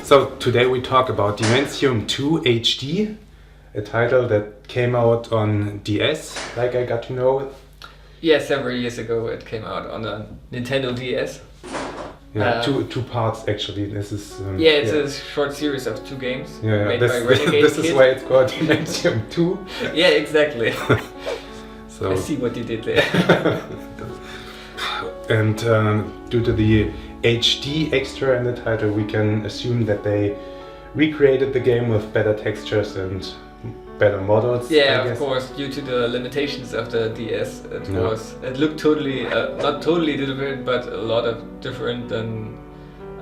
So today we talk about Dementium II HD, a title that came out on DS, like I got to know. Yeah, several years ago it came out on a Nintendo DS. Yeah, two parts actually. This is it's a short series of 2 games made by This, Renegade this Kid. is why it's called Dementium II. Yeah, exactly. So I see what you did there. And due to the HD extra in the title, we can assume that they recreated the game with better textures and better models. Yeah, of course, due to the limitations of the DS, it looked totally, not totally different, but a lot of different than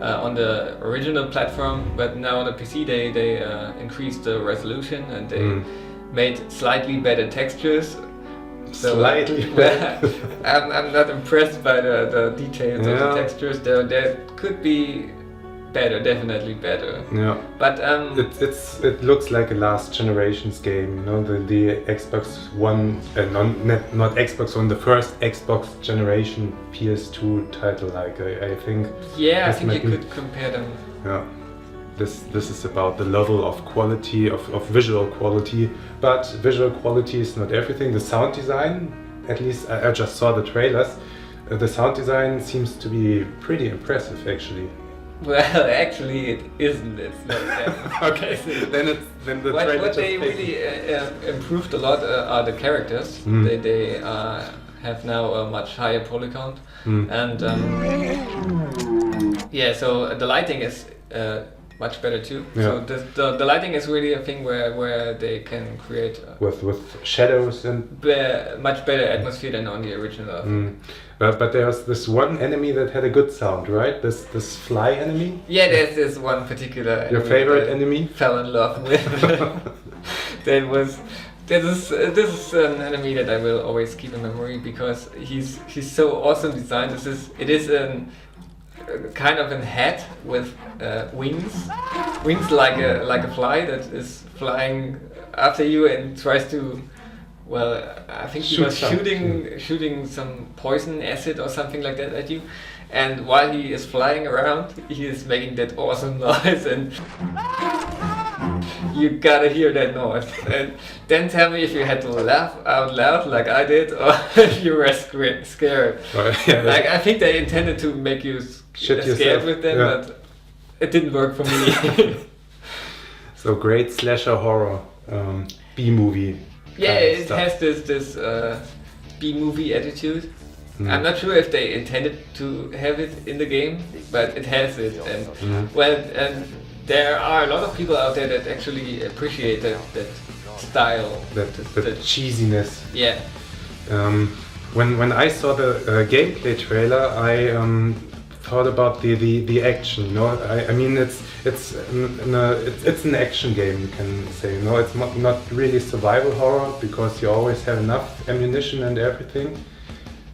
on the original platform. But now on the PC they increased the resolution and they made slightly better textures. So, slightly better. I'm not impressed by the details of the textures. There could be better, definitely better. Yeah. But it looks like a last generation's game. You know, the Xbox One, not Xbox One, the first Xbox generation PS2 title. Like I think. Yeah, I think you could compare them. Yeah. This is about the level of quality, of visual quality, but visual quality is not everything. The sound design, at least I just saw the trailers, the sound design seems to be pretty impressive actually. Well, actually it isn't. It's not that. Okay, then the trailer what they really improved a lot are the characters. They have now a much higher poly count, and so the lighting is much better too. Yeah. So the lighting is really a thing where they can create with shadows and much better atmosphere than on the original. But there's this one enemy that had a good sound, right? This fly enemy. Yeah, there's this one particular. Your favorite enemy? Fell in love with. This is an enemy that I will always keep in memory because he's so awesome designed. It is a kind of a hat with wings like a fly that is flying after you and tries to. Well, I think he was shooting some poison acid or something like that at you, and while he is flying around, he is making that awesome noise, and you gotta hear that noise. And then tell me if you had to laugh out loud like I did, or if you were scared. Like I think they intended to make you scared with them, but it didn't work for me. So great slasher horror B-movie. Yeah, it has this B-movie attitude. I'm not sure if they intended to have it in the game, but it has it. And and there are a lot of people out there that actually appreciate that style, the cheesiness. Yeah. When I saw the gameplay trailer, I thought about the action. You know, I mean it's an action game, you can say. You know, it's not really survival horror because you always have enough ammunition and everything.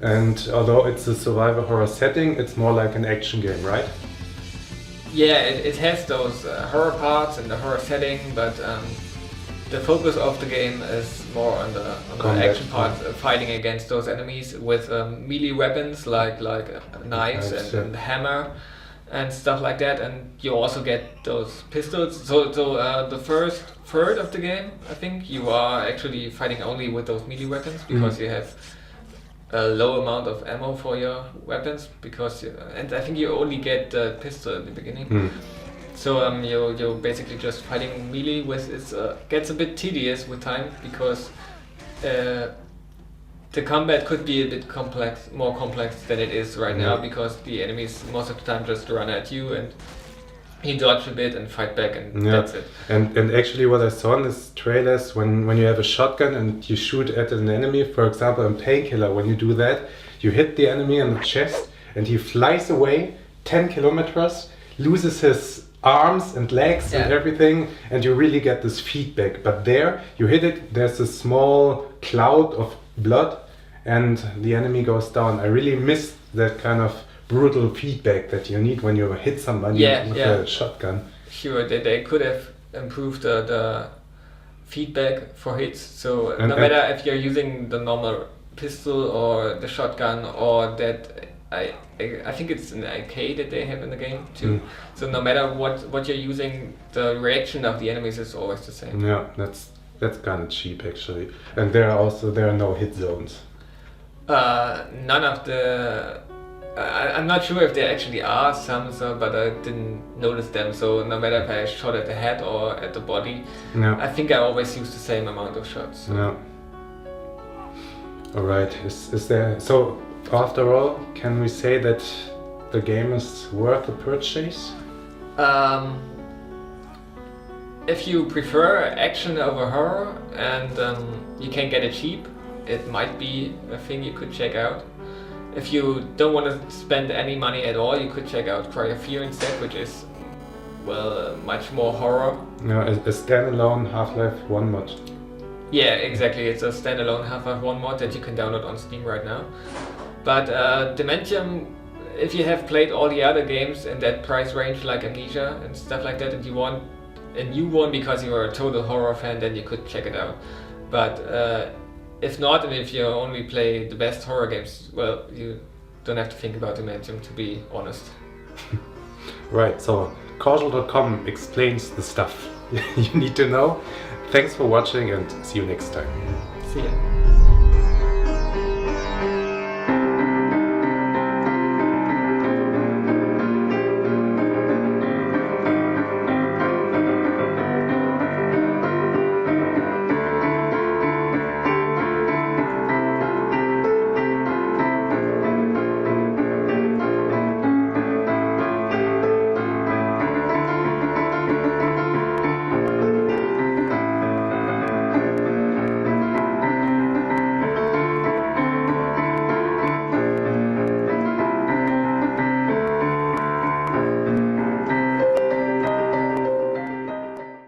And although it's a survival horror setting, it's more like an action game, right? Yeah, it has those horror parts and the horror setting, but the focus of the game is more on the action part, fighting against those enemies with melee weapons like knives and hammer and stuff like that. And you also get those pistols. So the first third of the game, I think, you are actually fighting only with those melee weapons because you have a low amount of ammo for your weapons and I think you only get the pistol in the beginning. So you're basically just fighting melee with it. Gets a bit tedious with time because the combat could be a bit more complex than it is right now, because the enemies most of the time just run at you and you dodge a bit and fight back, and that's it. And actually what I saw in these trailers, when you have a shotgun and you shoot at an enemy, for example in Painkiller, when you do that, you hit the enemy in the chest and he flies away 10 kilometers, loses his arms and legs and everything, and you really get this feedback. But there, you hit it, there's a small cloud of blood and the enemy goes down. I really missed that kind of brutal feedback that you need when you hit somebody with a shotgun. Sure, they could have improved the feedback for hits, so no matter if you're using the normal pistol or the shotgun or that I think it's an arcade that they have in the game too. So no matter what you're using, the reaction of the enemies is always the same. Yeah, that's kind of cheap actually. And there are no hit zones. None of the. I'm not sure if there actually are some, but I didn't notice them. So no matter if I shot at the head or at the body, I think I always use the same amount of shots. So. Yeah. All right. Is there so? After all, can we say that the game is worth a purchase? If you prefer action over horror and you can get it cheap, it might be a thing you could check out. If you don't want to spend any money at all, you could check out Cry of Fear instead, which is, well, much more horror. No, a standalone Half-Life 1 mod. Yeah, exactly. It's a standalone Half-Life 1 mod that you can download on Steam right now. But Dementium, if you have played all the other games in that price range, like Amnesia and stuff like that, and you want a new one because you're a total horror fan, then you could check it out. But if not, and if you only play the best horror games, well, you don't have to think about Dementium, to be honest. Right, so Corsual.com explains the stuff you need to know. Thanks for watching and see you next time. See ya.